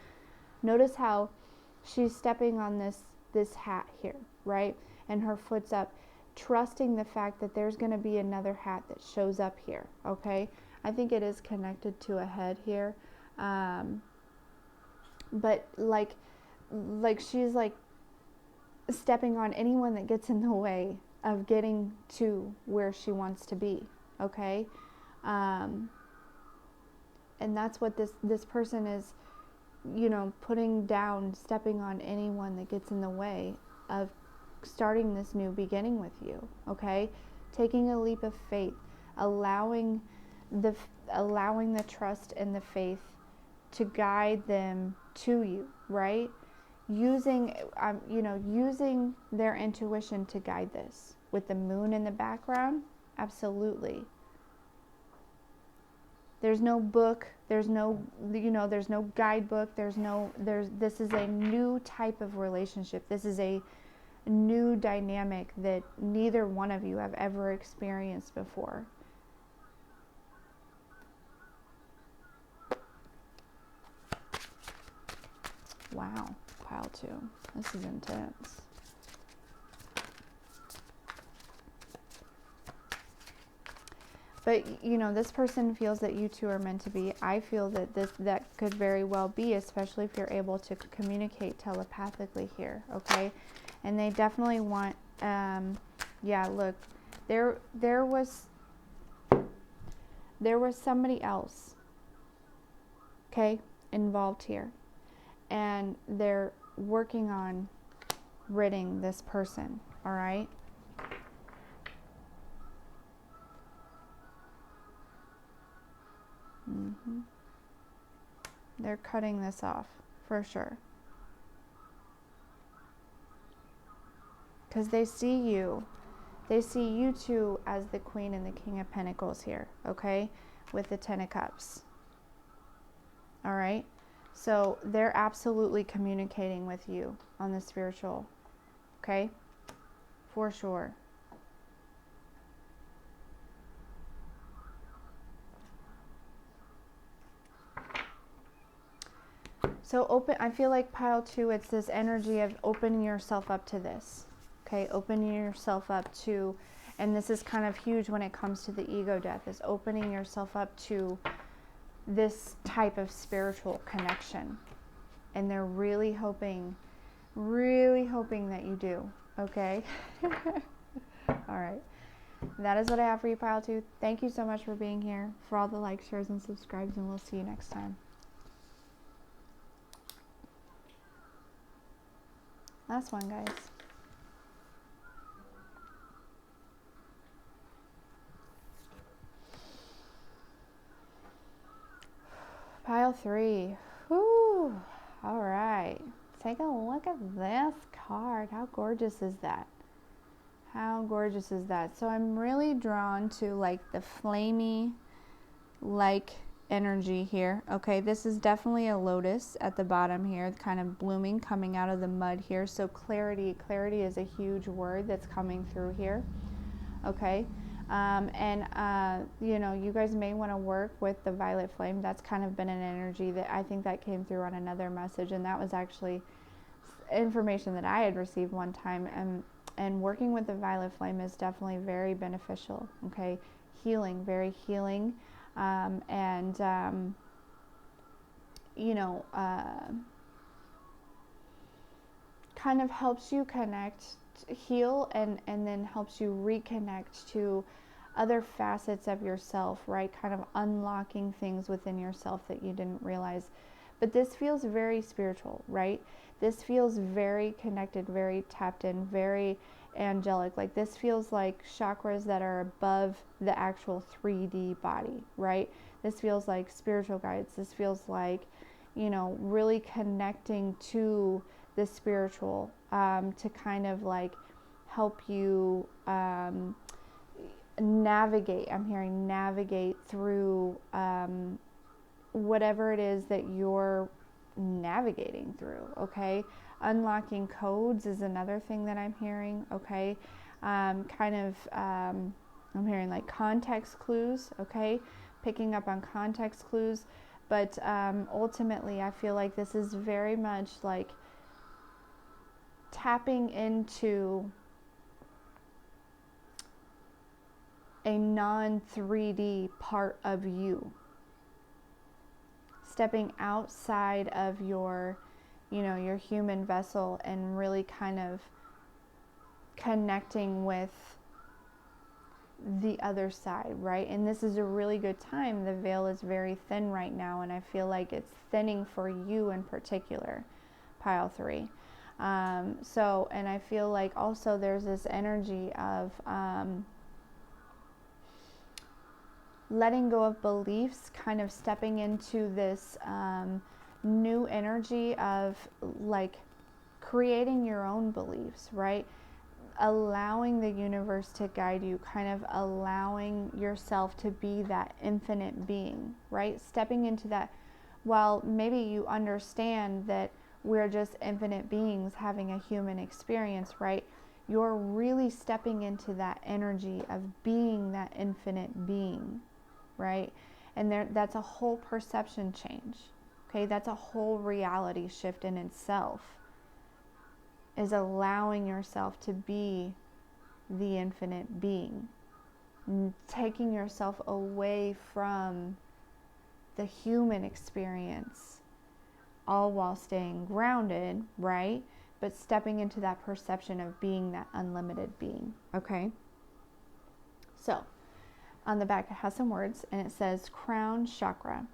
Notice how she's stepping on this hat here, right? And her foot's up, trusting the fact that there's going to be another hat that shows up here, okay? I think it is connected to a head here. But like she's like stepping on anyone that gets in the way of getting to where she wants to be, okay? And that's what this person is, you know, putting down, stepping on anyone that gets in the way of starting this new beginning with you, okay? Taking a leap of faith, allowing the trust and the faith to guide them to you, right? Using, using their intuition to guide this. With the moon in the background, absolutely. There's no book, there's no guidebook, this is a new type of relationship. This is a new dynamic that neither one of you have ever experienced before. Wow, pile 2. This is intense. But, you know, this person feels that you two are meant to be. I feel that that could very well be, especially if you're able to communicate telepathically here, okay? And they definitely want, yeah, look, there was somebody else, okay, involved here. And they're working on ridding this person, all right? They're cutting this off, for sure. Because they see you They see you two as the Queen and the King of Pentacles here, okay, with the Ten of Cups. All right, so they're absolutely communicating with you on the spiritual, okay, for sure. So open, I feel like pile 2, it's this energy of opening yourself up to this, okay, opening yourself up to, and this is kind of huge when it comes to the ego death, is opening yourself up to this type of spiritual connection. And they're really hoping that you do, okay? All right. That is what I have for you, pile 2. Thank you so much for being here, for all the likes, shares, and subscribes, and we'll see you next time. Last one, guys. Pile 3. Whew. All right. Take a look at this card. How gorgeous is that? How gorgeous is that? So I'm really drawn to like the flamey like energy here. Okay, this is definitely a lotus at the bottom here, kind of blooming, coming out of the mud here. So clarity is a huge word that's coming through here. Okay, you know, you guys may want to work with the violet flame. That's kind of been an energy that I think that came through on another message, and that was actually information that I had received one time. And working with the violet flame is definitely very beneficial. Okay, healing, very healing. You know, kind of helps you connect, heal, and then helps you reconnect to other facets of yourself, right? Kind of unlocking things within yourself that you didn't realize. But this feels very spiritual, right? This feels very connected, very tapped in, very angelic. Like this feels like chakras that are above the actual 3D body, right? This feels like spiritual guides. This feels like, you know, really connecting to the spiritual, to kind of like help you navigate. I'm hearing navigate through whatever it is that you're navigating through. Okay, unlocking codes is another thing that I'm hearing. Okay, I'm hearing like context clues. Okay, picking up on context clues. But ultimately, I feel like this is very much like tapping into a non-3D part of you. Stepping outside of your, you know, your human vessel and really kind of connecting with the other side, right? And this is a really good time. The veil is very thin right now, and I feel like it's thinning for you in particular, pile 3. So, and I feel like also there's this energy of letting go of beliefs, kind of stepping into this new energy of like creating your own beliefs, right? Allowing the universe to guide you, kind of allowing yourself to be that infinite being, right? Stepping into that, while maybe you understand that we're just infinite beings having a human experience, right? You're really stepping into that energy of being that infinite being, right? And that's a whole perception change. Okay, that's a whole reality shift in itself, is allowing yourself to be the infinite being, taking yourself away from the human experience, all while staying grounded, right? But stepping into that perception of being that unlimited being. Okay, so on the back it has some words, and it says crown chakra,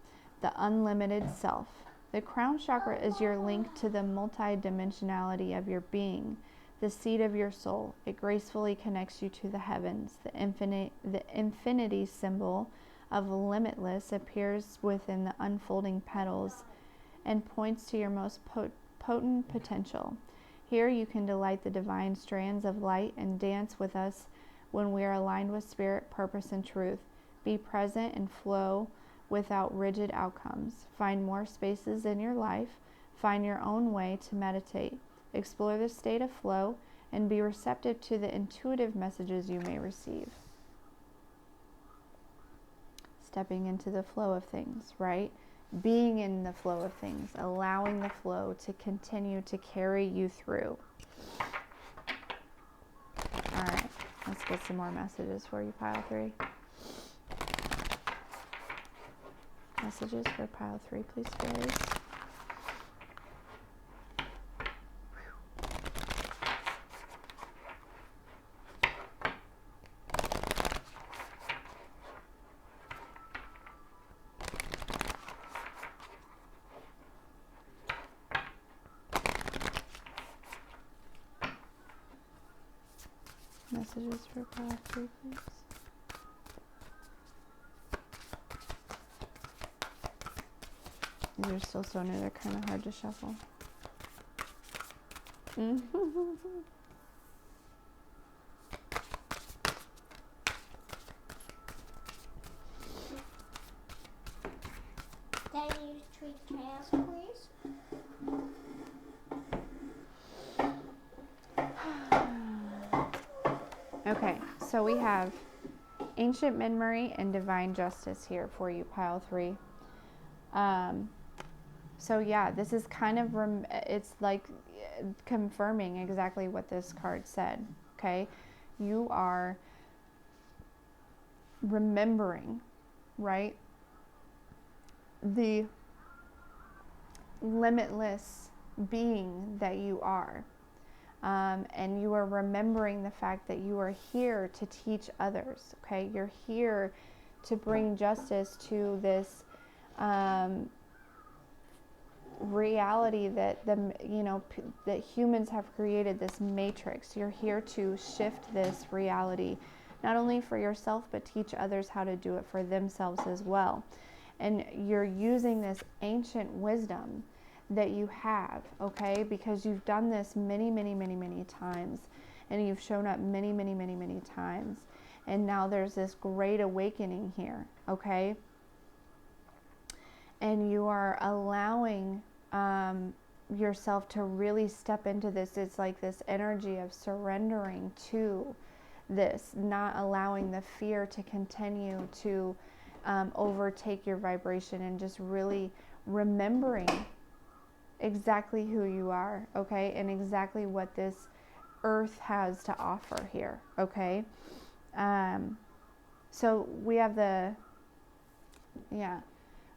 the unlimited self. The crown chakra is your link to the multidimensionality of your being, the seat of your soul. It gracefully connects you to the heavens. The infinity symbol of limitless appears within the unfolding petals and points to your most potent potential. Here you can delight the divine strands of light and dance with us when we are aligned with spirit, purpose, and truth. Be present and flow without rigid outcomes. Find more spaces in your life. Find your own way to meditate. Explore the state of flow and be receptive to the intuitive messages you may receive. Stepping into the flow of things, right? Being in the flow of things, allowing the flow to continue to carry you through. All right, let's get some more messages for you, pile 3. Messages for pile 3, please, fairies. Messages for pile 3, please. These are still so new, they're kind of hard to shuffle. Can you use tree crayons, please? Okay, so we have Ancient Memory and Divine Justice here for you, pile 3. So yeah, this is kind of, it's like confirming exactly what this card said, okay? You are remembering, right, the limitless being that you are. And you are remembering the fact that you are here to teach others, okay? You're here to bring justice to this reality that that humans have created, this matrix. You're here to shift this reality, not only for yourself, but teach others how to do it for themselves as well. And you're using this ancient wisdom that you have, okay, because you've done this many times, and you've shown up many times, and now there's this great awakening here, okay, and you are allowing yourself to really step into this. It's like this energy of surrendering to this, not allowing the fear to continue to overtake your vibration, and just really remembering exactly who you are, okay, and exactly what this earth has to offer here, okay. So we have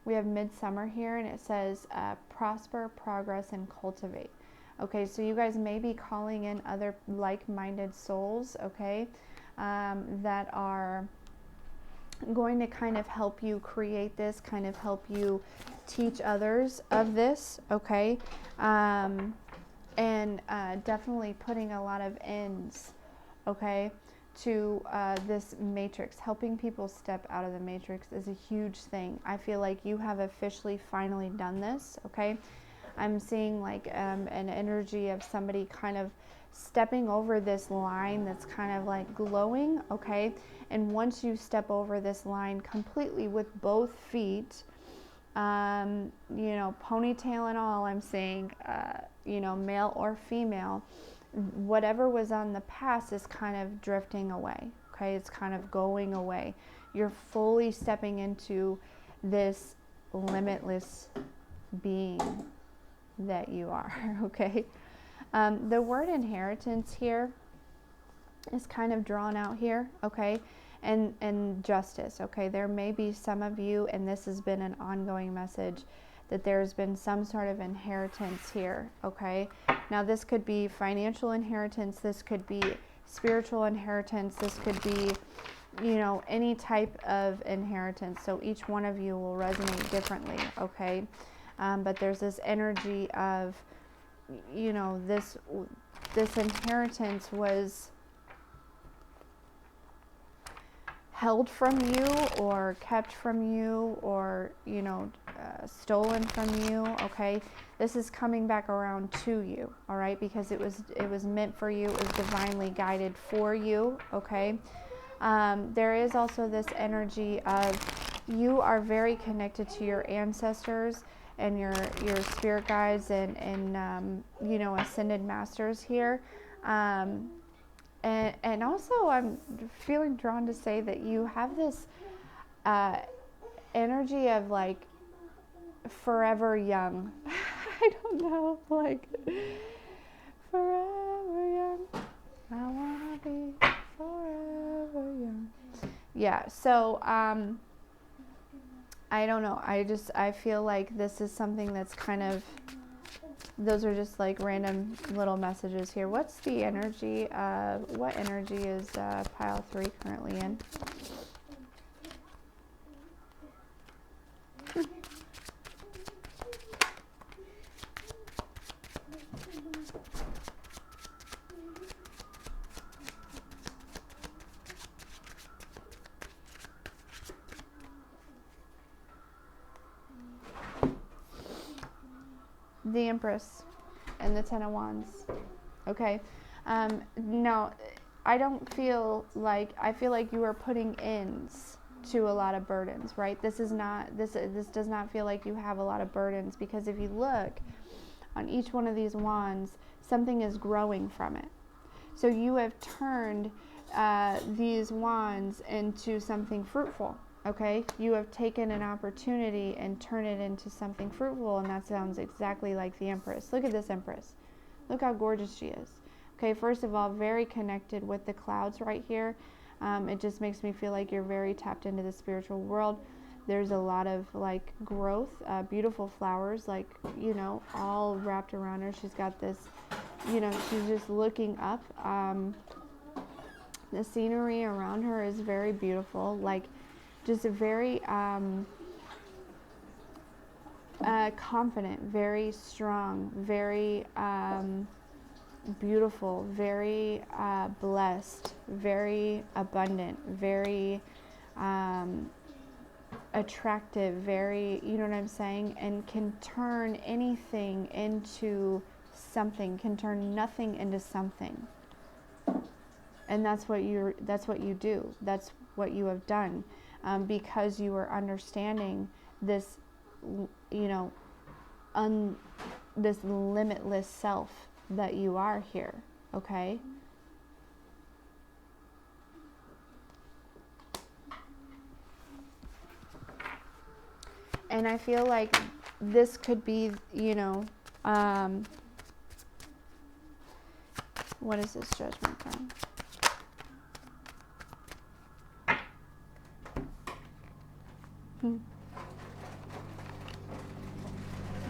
we have midsummer here, and it says prosper, progress, and cultivate. Okay, so you guys may be calling in other like-minded souls, okay, that are going to kind of help you create this, kind of help you teach others of this, okay, and definitely putting a lot of ends, okay, to this matrix. Helping people step out of the matrix is a huge thing. I feel like you have officially finally done this, okay. I'm seeing like an energy of somebody kind of stepping over this line that's kind of like glowing, okay, and once you step over this line completely with both feet, ponytail and all, I'm saying, male or female, whatever was on the past is kind of drifting away, okay, it's kind of going away. You're fully stepping into this limitless being that you are, okay. The word inheritance here is kind of drawn out here, okay, and justice, okay. There may be some of you, and this has been an ongoing message, that there's been some sort of inheritance here, okay. Now this could be financial inheritance, this could be spiritual inheritance, this could be, any type of inheritance. So each one of you will resonate differently, okay. But there's this energy of, this inheritance was held from you or kept from you, or stolen from you, okay? This is coming back around to you, all right? Because it was meant for you. It was divinely guided for you, okay? There is also this energy of you are very connected to your ancestors and your spirit guides and you know, ascended masters here. And also I'm feeling drawn to say that you have this energy of like forever young. I don't know, like forever young. I wanna be forever young. Yeah, so I don't know. I feel like this is something that's kind of, those are just like random little messages here. What's the energy? What energy is pile 3 currently in? The Empress and the Ten of Wands. Okay. No, I don't feel like, I feel like you are putting ends to a lot of burdens, right? This does not feel like you have a lot of burdens, because if you look on each one of these wands, something is growing from it. So you have turned these wands into something fruitful. Okay, you have taken an opportunity and turned it into something fruitful, and that sounds exactly like the Empress. Look at this Empress. Look how gorgeous she is. Okay, first of all, very connected with the clouds right here. It just makes me feel like you're very tapped into the spiritual world. There's a lot of like growth, beautiful flowers, like, you know, all wrapped around her. She's got this, you know, she's just looking up. The scenery around her is very beautiful, like just a very confident, very strong, very beautiful, very blessed, very abundant, very attractive, very, you know what I'm saying, and can turn anything into something, can turn nothing into something. And that's what you do. That's what you have done, because you are understanding this, you know, this limitless self that you are here. Okay. And I feel like this could be, you know, what is this Judgment card?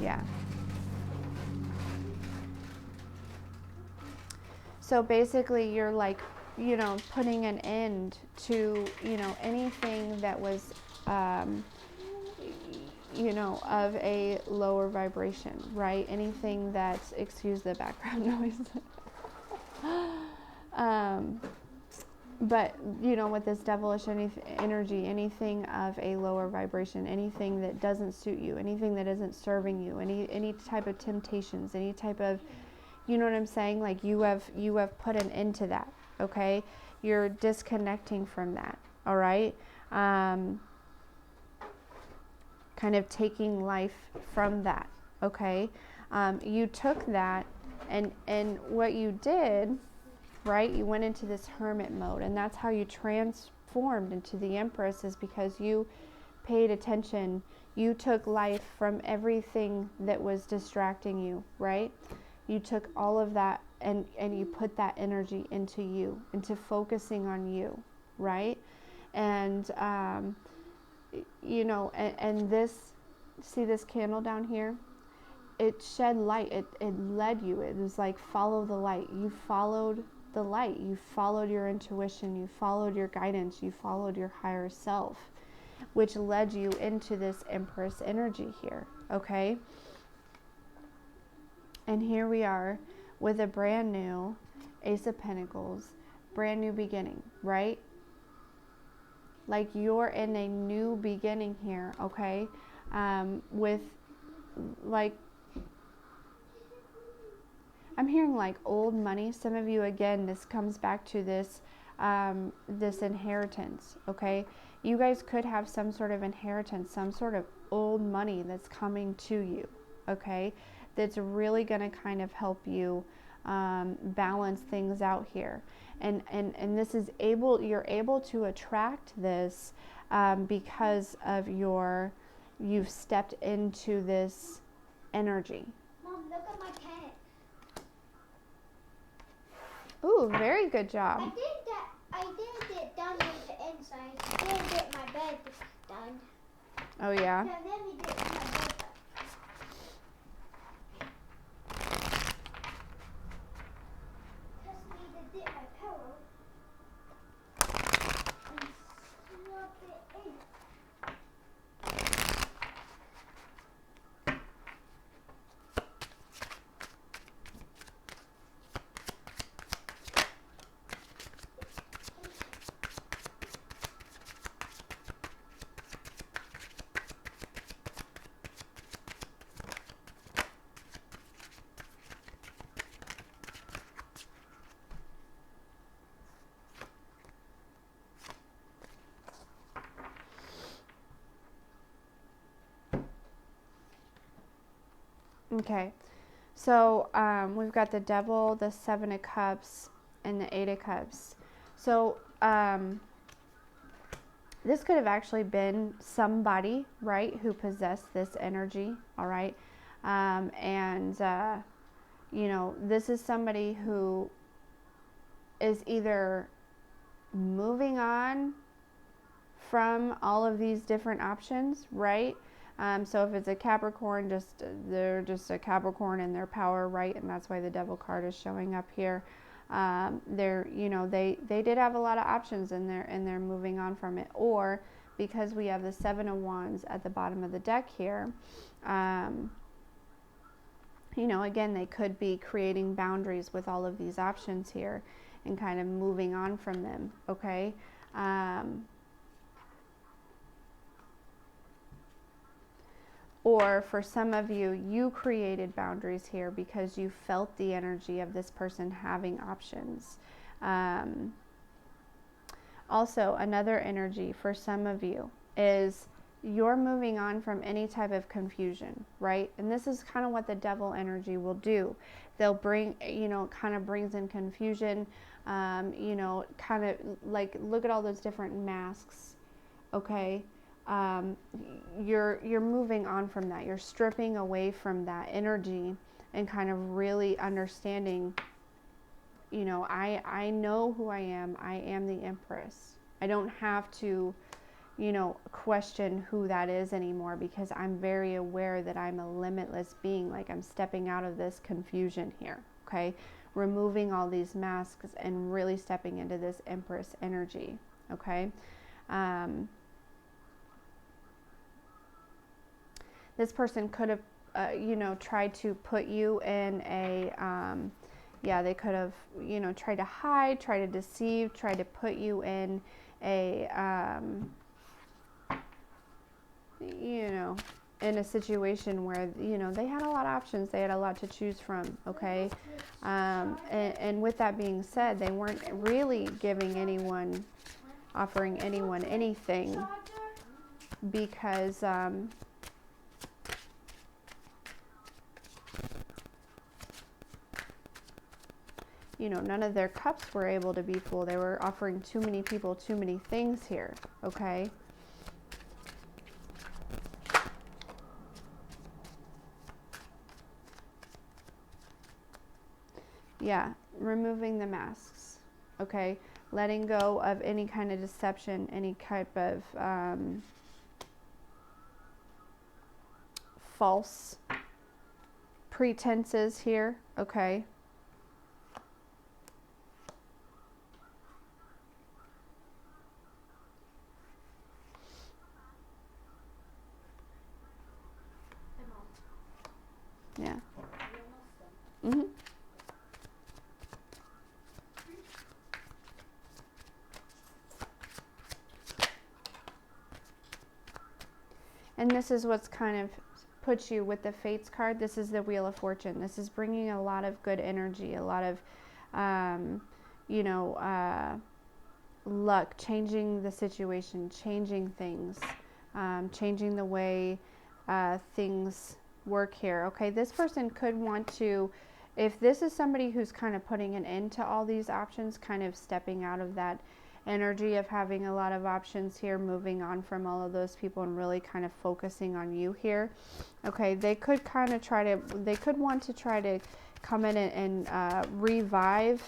Yeah. So basically you're like, you know, putting an end to, you know, anything that was, you know, of a lower vibration, right? Anything that's, excuse the background noise. But, you know, with this devilish energy, anything of a lower vibration, anything that doesn't suit you, anything that isn't serving you, any type of temptations, any type of, you know what I'm saying? Like you have put an end to that, okay? You're disconnecting from that, all right? Kind of taking life from that, okay? You took that and what you did, right? You went into this hermit mode, and that's how you transformed into the Empress, is because you paid attention. You took life from everything that was distracting you, right? You took all of that and you put that energy into you, into focusing on you, right? And, you know, and this, see this candle down here? It shed light. It led you. It was like, follow the light. You followed the light. You followed your intuition. You followed your guidance. You followed your higher self, which led you into this Empress energy here, okay? And here we are with a brand new Ace of Pentacles, brand new beginning, right? Like you're in a new beginning here, okay? with like, I'm hearing like old money. Some of you, again, this comes back to this, this inheritance, okay? You guys could have some sort of inheritance, some sort of old money that's coming to you, okay? That's really going to kind of help you balance things out here. And this is you're able to attract this because of you've stepped into this energy. Mom, look at my pen. Ooh, very good job. I did it done with the inside. I didn't get my bed done. Oh, yeah? Yeah, let me get my bed done. Just need to dip my pillow and slop it in. Okay, so we've got the Devil, the Seven of Cups, and the Eight of Cups. So this could have actually been somebody, right, who possessed this energy, all right? You know, this is somebody who is either moving on from all of these different options, right? So if it's a Capricorn, they're just a Capricorn in their power, right? And that's why the Devil card is showing up here. They're, you know, they did have a lot of options and they're moving on from it. Or because we have the Seven of Wands at the bottom of the deck here, you know, again, they could be creating boundaries with all of these options here and kind of moving on from them, okay? Or for some of you, you created boundaries here because you felt the energy of this person having options. Also, another energy for some of you is you're moving on from any type of confusion, right? And this is kind of what the Devil energy will do. They'll bring, you know, kind of brings in confusion, you know, kind of like, look at all those different masks, okay? You're moving on from that. You're stripping away from that energy and kind of really understanding, you know, I know who I am. I am the Empress. I don't have to, you know, question who that is anymore because I'm very aware that I'm a limitless being. Like, I'm stepping out of this confusion here, okay? Removing all these masks and really stepping into this Empress energy, okay? This person could have, you know, tried to put you in a, yeah, they could have, you know, tried to hide, try to deceive, try to put you in a, you know, in a situation where, you know, they had a lot of options. They had a lot to choose from, okay? And with that being said, they weren't really offering anyone anything because, you know, none of their cups were able to be full. They were offering too many people too many things here, okay? Yeah, removing the masks, okay? Letting go of any kind of deception, any type of false pretenses here, okay? Yeah. Mm-hmm. And this is what's kind of puts you with the Fates card. This is the Wheel of Fortune. This is bringing a lot of good energy, a lot of, luck, changing the situation, changing things, changing the way things work here. Okay, this person could want to, if this is somebody who's kind of putting an end to all these options, kind of stepping out of that energy of having a lot of options here, moving on from all of those people and really kind of focusing on you here. Okay, they could kind of they could want to try to come in and revive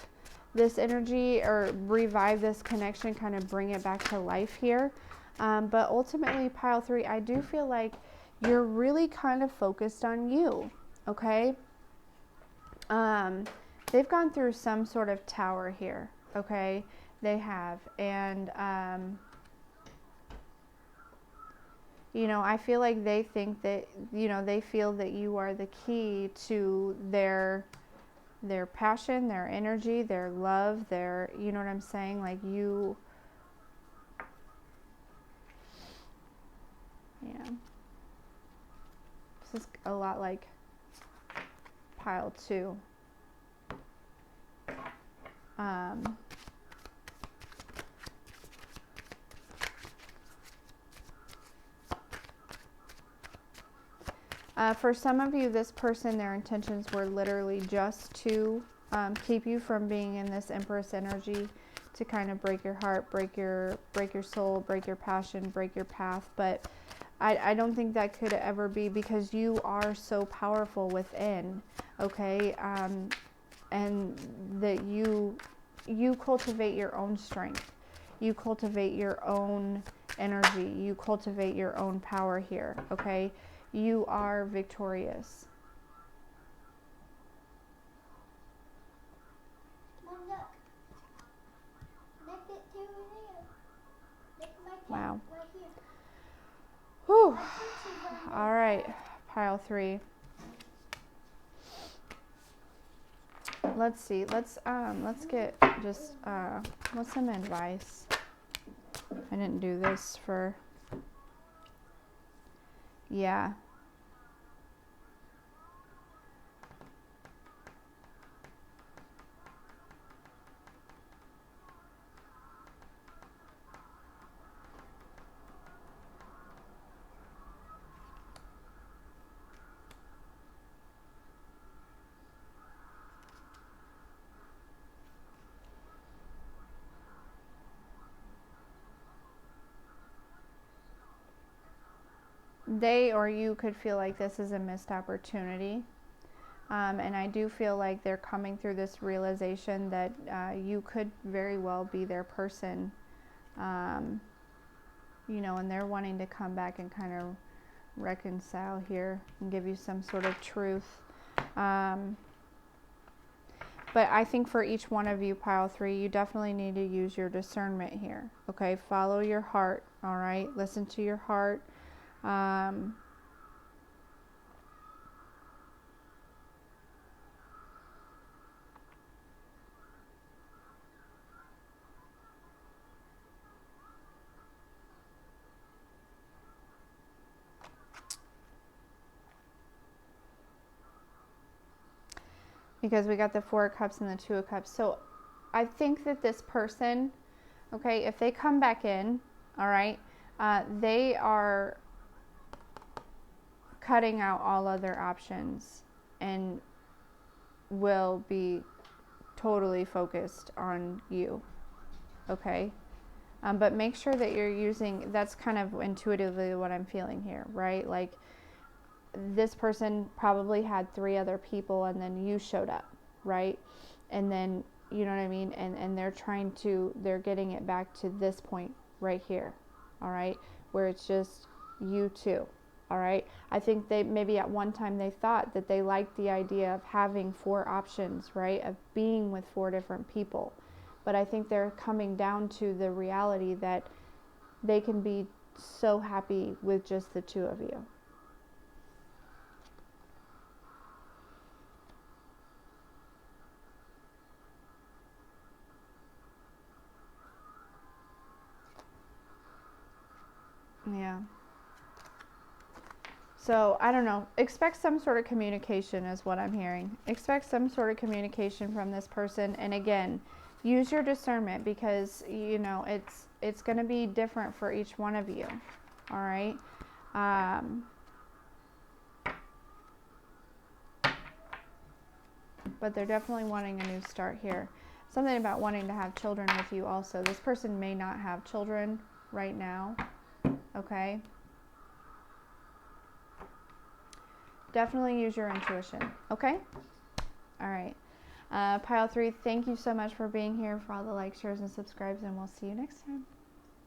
this energy or revive this connection, kind of bring it back to life here. But ultimately, pile 3, I do feel like you're really kind of focused on you, okay? They've gone through some sort of tower here, okay? They have. And, I feel like they think that, they feel that you are the key to their passion, their energy, their love, their, you know what I'm saying? Like you, yeah. This is a lot like pile 2. For some of you, this person, their intentions were literally just to keep you from being in this Empress energy, to kind of break your heart, break your soul, break your passion, break your path. But I don't think that could ever be, because you are so powerful within, okay? And that you cultivate your own strength. You cultivate your own energy. You cultivate your own power here, okay? You are victorious. Mom, look. Look it to here. Look my tent Wow. right here. Whew. My tent is right All right, pile 3. Let's see. Let's get just what's some advice? I didn't do this for. Yeah. They or you could feel like this is a missed opportunity. And I do feel like they're coming through this realization that you could very well be their person, and they're wanting to come back and kind of reconcile here and give you some sort of truth. But I think for each one of you, pile 3, you definitely need to use your discernment here. Okay, follow your heart, all right? Listen to your heart. Because we got the 4 of Cups and the 2 of Cups. So I think that this person, okay, if they come back in, all right, they are cutting out all other options and will be totally focused on you, okay? But make sure that you're using, that's kind of intuitively what I'm feeling here, right? Like this person probably had 3 other people and then you showed up, right? And then, you know what I mean? And they're getting it back to this point right here, all right? Where it's just you two, all right? I think they maybe at one time they thought that they liked the idea of having 4 options, right? Of being with 4 different people. But I think they're coming down to the reality that they can be so happy with just the 2 of you. Yeah. So I don't know. Expect some sort of communication is what I'm hearing. Expect some sort of communication from this person. And again, use your discernment because, you know, it's going to be different for each one of you. All right. But they're definitely wanting a new start here. Something about wanting to have children with you also. This person may not have children right now. Okay. Definitely use your intuition. Okay. All right. Pile 3, thank you so much for being here, for all the likes, shares, and subscribes, and we'll see you next time.